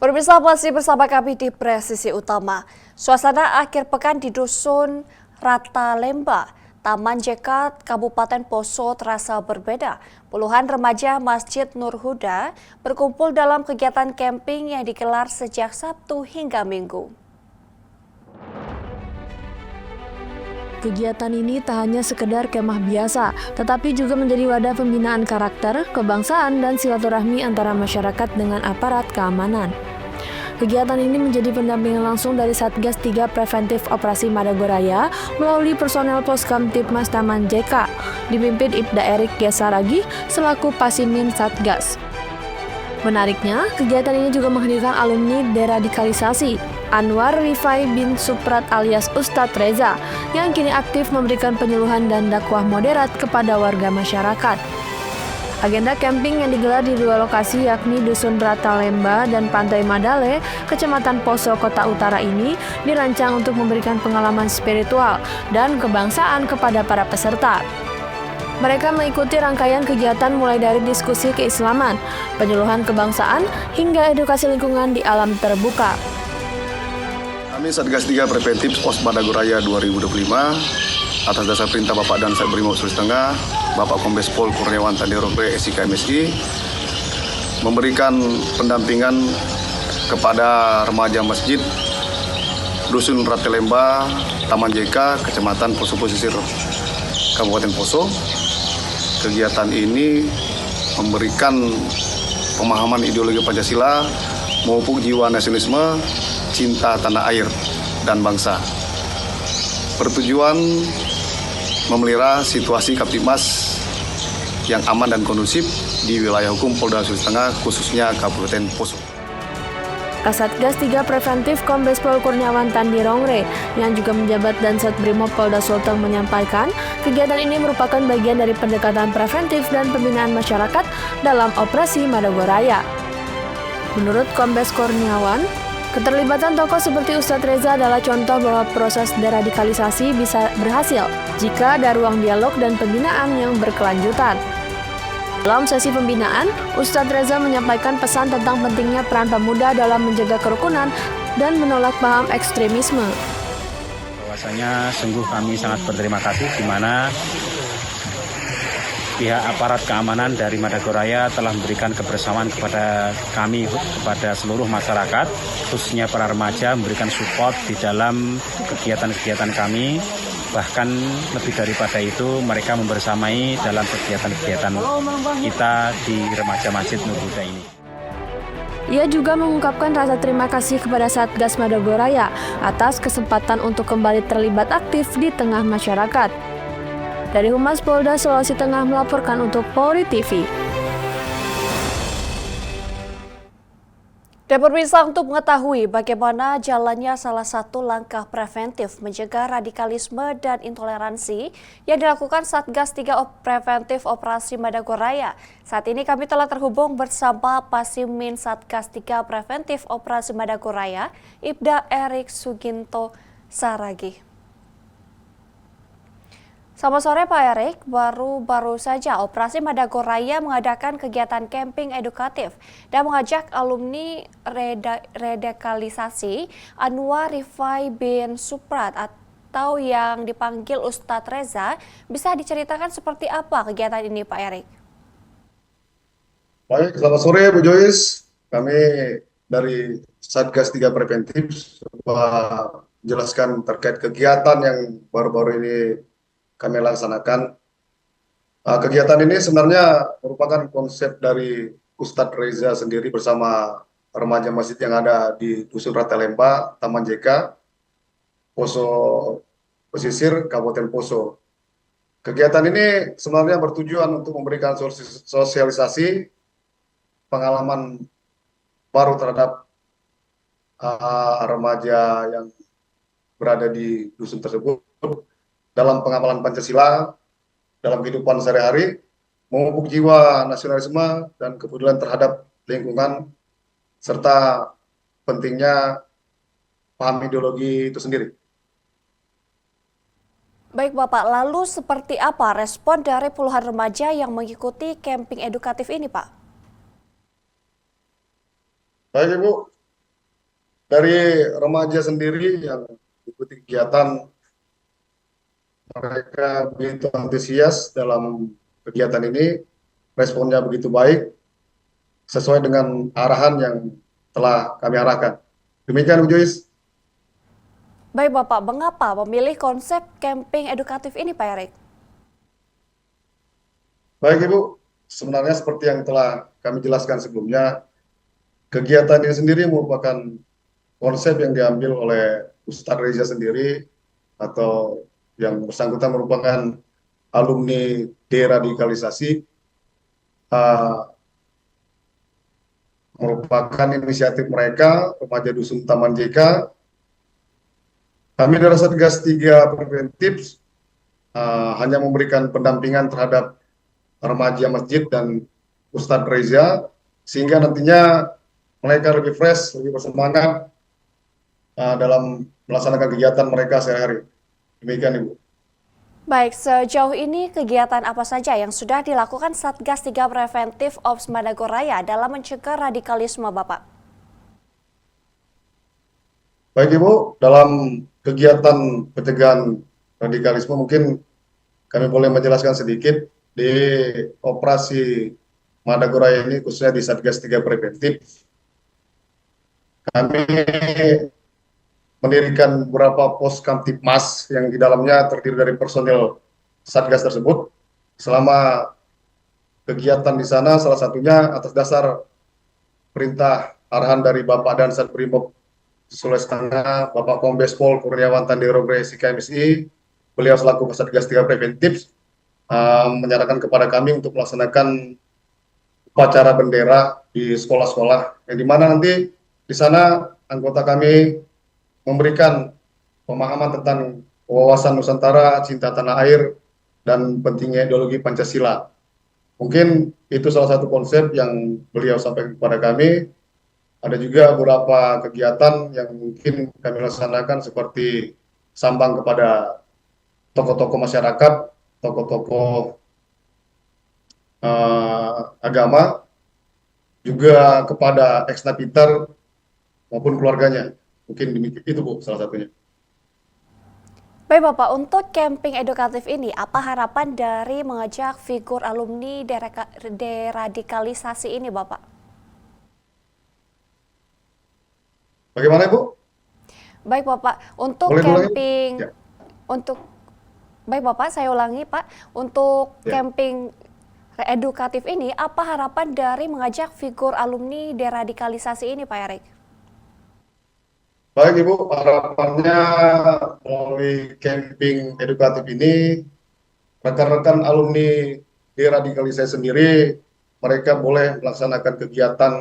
Pemirsa masih bersama kami di Presisi Utama. Suasana akhir pekan di Dusun Rata Lemba, Taman JK, Kabupaten Poso terasa berbeda. Puluhan remaja Masjid Nur Huda berkumpul dalam kegiatan camping yang digelar sejak Sabtu hingga Minggu. Kegiatan ini tak hanya sekedar kemah biasa, tetapi juga menjadi wadah pembinaan karakter, kebangsaan, dan silaturahmi antara masyarakat dengan aparat keamanan. Kegiatan ini menjadi pendampingan langsung dari Satgas 3 Preventif Operasi Madagoraya melalui personel Poskamtibmas Taman JK, dipimpin Ibda Erik Gesaragi selaku Pasimin Satgas. Menariknya, kegiatan ini juga menghadirkan alumni deradikalisasi, Anwar Rifai bin Suprat alias Ustadz Reza, yang kini aktif memberikan penyuluhan dan dakwah moderat kepada warga masyarakat. Agenda camping yang digelar di dua lokasi yakni Dusun Rata Lemba dan Pantai Madale, Kecamatan Poso, Kota Utara ini dirancang untuk memberikan pengalaman spiritual dan kebangsaan kepada para peserta. Mereka mengikuti rangkaian kegiatan mulai dari diskusi keislaman, penyuluhan kebangsaan, hingga edukasi lingkungan di alam terbuka. Kami Satgas 3 Preventif Pos Madagoraya 2025 atas dasar perintah Bapak dan Sat Brimob Sulawesi Tengah, Bapak Kombes Pol Kurniawan Tandirogre SIK MSI, memberikan pendampingan kepada remaja masjid Dusun Rata Lemba, Taman JK, Kecamatan Poso Pesisir, Kabupaten Poso. Kegiatan ini memberikan pemahaman ideologi Pancasila maupun jiwa nasionalisme, cinta tanah air dan bangsa. Bertujuan memelihara situasi Kaptibmas yang aman dan kondusif di wilayah hukum Polda Sulawesi Tengah, khususnya Kabupaten Poso. Kasatgas 3 Preventif Kombes Pol Kurniawan Tandirogre yang juga menjabat Dansat Brimob Polda Sulteng menyampaikan, kegiatan ini merupakan bagian dari pendekatan preventif dan pembinaan masyarakat dalam operasi Madagoraya. Menurut Kombes Kurniawan, keterlibatan tokoh seperti Ustadz Reza adalah contoh bahwa proses deradikalisasi bisa berhasil jika ada ruang dialog dan pembinaan yang berkelanjutan. Dalam sesi pembinaan, Ustadz Reza menyampaikan pesan tentang pentingnya peran pemuda dalam menjaga kerukunan dan menolak paham ekstremisme. Bahwasanya sungguh kami sangat berterima kasih di mana pihak aparat keamanan dari Madagoraya telah memberikan kebersamaan kepada kami, kepada seluruh masyarakat, khususnya para remaja, memberikan support di dalam kegiatan-kegiatan kami. Bahkan lebih daripada itu, mereka membersamai dalam kegiatan-kegiatan kita di remaja Masjid Nur Huda ini. Ia juga mengungkapkan rasa terima kasih kepada Satgas Madagoraya atas kesempatan untuk kembali terlibat aktif di tengah masyarakat. Dari Humas Polda Sulawesi Tengah melaporkan untuk Polri TV. Dan pemirsa, untuk mengetahui bagaimana jalannya salah satu langkah preventif mencegah radikalisme dan intoleransi yang dilakukan Satgas 3 Preventif Operasi Madagoraya. Saat ini kami telah terhubung bersama Pasimin Satgas 3 Preventif Operasi Madagoraya, Ibda Erik Suginto Saragi. Selamat sore Pak Erik, baru saja Operasi Madagoraya mengadakan kegiatan camping edukatif dan mengajak alumni radikalisasi Anwar Rifai bin Suprat atau yang dipanggil Ustadz Reza. Bisa diceritakan seperti apa kegiatan ini Pak Erik? Baik, selamat sore Bu Joyce. Kami dari Satgas 3 Preventif menjelaskan terkait kegiatan yang baru-baru ini kami laksanakan. Kegiatan ini sebenarnya merupakan konsep dari Ustadz Reza sendiri bersama remaja masjid yang ada di Dusun Rata Lemba, Taman JK, Poso Pesisir, Kabupaten Poso. Kegiatan ini sebenarnya bertujuan untuk memberikan sosialisasi pengalaman baru terhadap remaja yang berada di dusun tersebut dalam pengamalan Pancasila, dalam kehidupan sehari-hari, memupuk jiwa nasionalisme dan kepedulian terhadap lingkungan, serta pentingnya paham ideologi itu sendiri. Baik Bapak, lalu seperti apa respon dari puluhan remaja yang mengikuti camping edukatif ini Pak? Baik Ibu, dari remaja sendiri yang ikuti kegiatan, mereka begitu antusias dalam kegiatan ini, responnya begitu baik, sesuai dengan arahan yang telah kami arahkan. Demikian, Bu Joyce. Baik Bapak, mengapa memilih konsep camping edukatif ini Pak Erik? Baik Ibu, sebenarnya seperti yang telah kami jelaskan sebelumnya, kegiatan ini sendiri merupakan konsep yang diambil oleh Ustadz Reza sendiri, atau yang bersangkutan merupakan alumni deradikalisasi, merupakan inisiatif mereka, remaja Dusun Taman JK. Kami dari Satgas 3 Preventif hanya memberikan pendampingan terhadap remaja masjid dan Ustadz Reza, sehingga nantinya mereka lebih fresh, lebih bersemangat dalam melaksanakan kegiatan mereka sehari-hari. Demikian, Ibu. Baik, sejauh ini kegiatan apa saja yang sudah dilakukan Satgas 3 Preventif Ops Madagoraya dalam mencegah radikalisme, Bapak? Baik Ibu, dalam kegiatan pencegahan radikalisme mungkin kami boleh menjelaskan sedikit di operasi Madagoraya ini, khususnya di Satgas 3 Preventif. Kami mendirikan beberapa pos Kamtipmas yang di dalamnya terdiri dari personil Satgas tersebut. Selama kegiatan di sana, salah satunya atas dasar perintah arahan dari Bapak Dansat Brimob Sulawesi Tengah, Bapak Kombes Pol Kurniawan Tandiro SIK MSI, beliau selaku Satgas 3 Preventif menyarankan kepada kami untuk melaksanakan upacara bendera di sekolah-sekolah, yang dimana nanti di sana anggota kami memberikan pemahaman tentang wawasan Nusantara, cinta tanah air, dan pentingnya ideologi Pancasila. Mungkin itu salah satu konsep yang beliau sampaikan kepada kami. Ada juga beberapa kegiatan yang mungkin kami laksanakan, seperti sambang kepada tokoh-tokoh masyarakat, tokoh-tokoh agama, juga kepada ex-napiter maupun keluarganya. Mungkin demikian, itu Bu, salah satunya. Baik Bapak, untuk camping edukatif ini, apa harapan dari mengajak figur alumni deradikalisasi ini Bapak? Bagaimana Bu? Baik Bapak, untuk Boleh camping, ya. Baik Bapak, saya ulangi Pak, untuk Ya. camping edukatif ini, apa harapan dari mengajak figur alumni deradikalisasi ini Pak Erik? Baik Ibu, harapannya melalui camping edukatif ini, rekan-rekan alumni deradikalisasi sendiri, mereka boleh melaksanakan kegiatan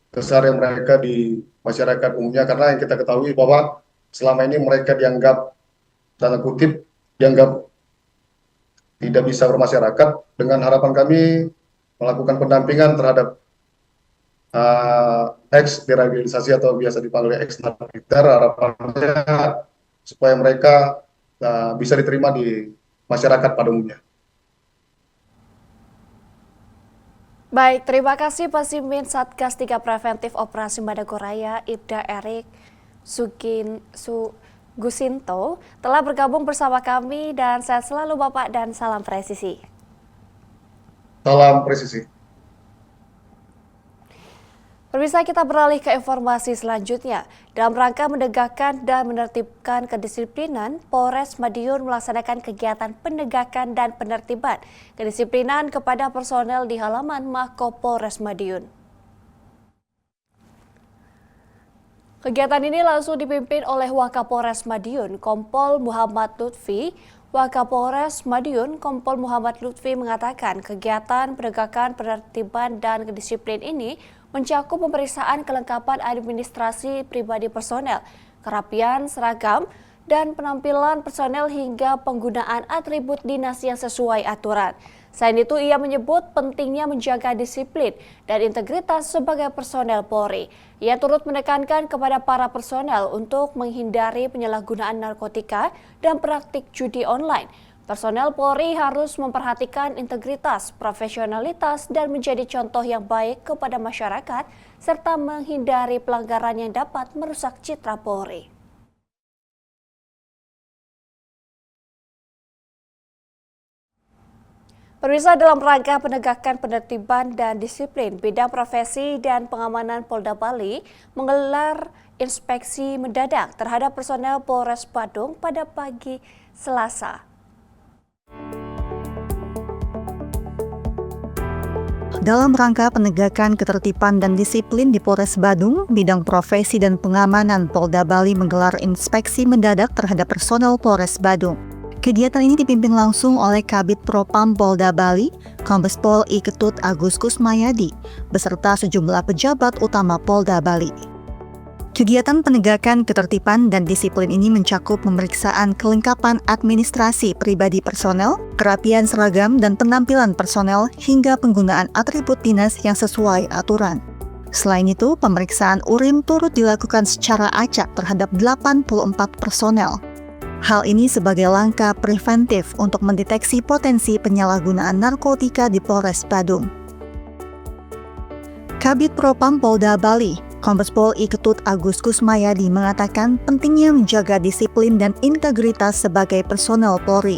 keseharian mereka di masyarakat umumnya, karena yang kita ketahui bahwa selama ini mereka dianggap, tanda kutip, dianggap tidak bisa bermasyarakat. Dengan harapan kami melakukan pendampingan terhadap ex deradikalisasi atau biasa dipanggil ex napiter, harapannya supaya mereka bisa diterima di masyarakat pada umumnya. Baik, terima kasih Pasimin Satgas 3 Preventif Operasi Madagoraya, Ibda Erik Gusinto, telah bergabung bersama kami, dan sehat selalu Bapak dan salam presisi. Salam presisi. Pemirsa, kita beralih ke informasi selanjutnya. Dalam rangka menegakkan dan menertibkan kedisiplinan, Polres Madiun melaksanakan kegiatan penegakan dan penertiban kedisiplinan kepada personel di halaman Mako Polres Madiun. Kegiatan ini langsung dipimpin oleh Wakapolres Madiun, Kompol Muhammad Lutfi. Wakapolres Madiun, Kompol Muhammad Lutfi mengatakan kegiatan penegakan penertiban dan kedisiplinan ini mencakup pemeriksaan kelengkapan administrasi pribadi personel, kerapian seragam, dan penampilan personel hingga penggunaan atribut dinas yang sesuai aturan. Selain itu, ia menyebut pentingnya menjaga disiplin dan integritas sebagai personel Polri. Ia turut menekankan kepada para personel untuk menghindari penyalahgunaan narkotika dan praktik judi online. Personel Polri harus memperhatikan integritas, profesionalitas, dan menjadi contoh yang baik kepada masyarakat, serta menghindari pelanggaran yang dapat merusak citra Polri. Pemirsa, dalam rangka penegakan penertiban dan disiplin, bidang profesi dan pengamanan Polda Bali menggelar inspeksi mendadak terhadap personel Polres Badung pada pagi Selasa. Dalam rangka penegakan ketertiban dan disiplin di Polres Badung, bidang profesi dan pengamanan Polda Bali menggelar inspeksi mendadak terhadap personel Polres Badung. Kegiatan ini dipimpin langsung oleh Kabid Propam Polda Bali, Kombes Pol I Ketut Agus Kusmayadi, beserta sejumlah pejabat utama Polda Bali. Kegiatan penegakan ketertiban dan disiplin ini mencakup pemeriksaan kelengkapan administrasi pribadi personel, kerapian seragam dan penampilan personel, hingga penggunaan atribut dinas yang sesuai aturan. Selain itu, pemeriksaan urin turut dilakukan secara acak terhadap 84 personel. Hal ini sebagai langkah preventif untuk mendeteksi potensi penyalahgunaan narkotika di Polres Badung. Kabid Propam Polda Bali, Kombes Pol I Ketut Agus Kusmayadi mengatakan pentingnya menjaga disiplin dan integritas sebagai personel Polri.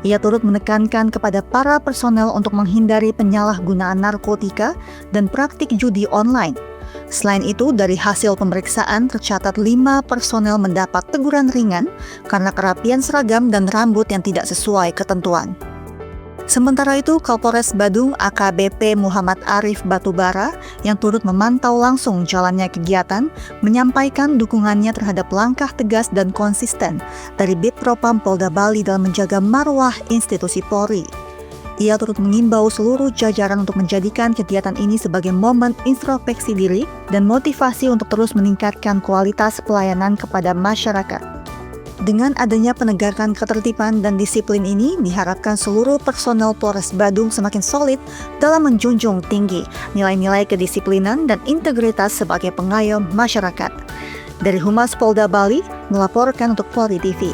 Ia turut menekankan kepada para personel untuk menghindari penyalahgunaan narkotika dan praktik judi online. Selain itu, dari hasil pemeriksaan tercatat 5 personel mendapat teguran ringan karena kerapian seragam dan rambut yang tidak sesuai ketentuan. Sementara itu, Kapolres Badung AKBP Muhammad Arif Batubara yang turut memantau langsung jalannya kegiatan menyampaikan dukungannya terhadap langkah tegas dan konsisten dari Bid Propam Polda Bali dalam menjaga marwah institusi Polri. Ia turut mengimbau seluruh jajaran untuk menjadikan kegiatan ini sebagai momen introspeksi diri dan motivasi untuk terus meningkatkan kualitas pelayanan kepada masyarakat. Dengan adanya penegakan ketertiban dan disiplin ini, diharapkan seluruh personel Polres Badung semakin solid dalam menjunjung tinggi nilai-nilai kedisiplinan dan integritas sebagai pengayom masyarakat. Dari Humas Polda Bali, melaporkan untuk Polri TV.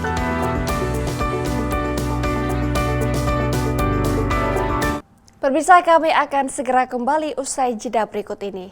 Pemirsa, kami akan segera kembali usai jeda berikut ini.